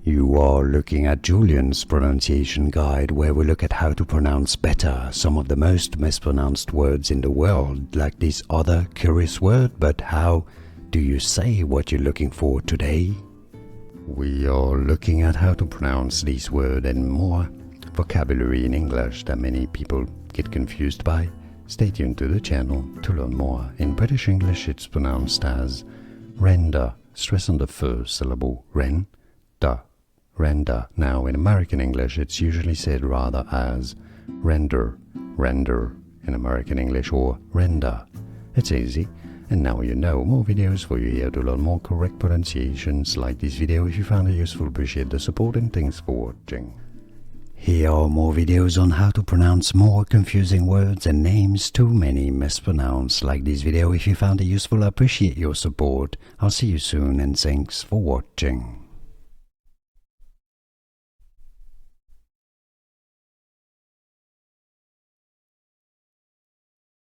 You are looking at Julian's pronunciation guide, where we look at how to pronounce better some of the most mispronounced words in the world, like this other curious word. But how do you say what you're looking for today? We are looking at how to pronounce this word and more vocabulary in English that many people get confused by. Stay tuned to the channel to learn more. In British English, it's pronounced as render, stress on the first syllable, render. Now, in American English, it's usually said rather as render in American English, or render. It's easy, and now you know. More videos for you here to learn more correct pronunciations. Like this video if you found it useful, appreciate the support, and thanks for watching. Here are more videos on how to pronounce more confusing words and names too many mispronounced. Like this video if you found it useful, I appreciate your support. I'll see you soon, and thanks for watching.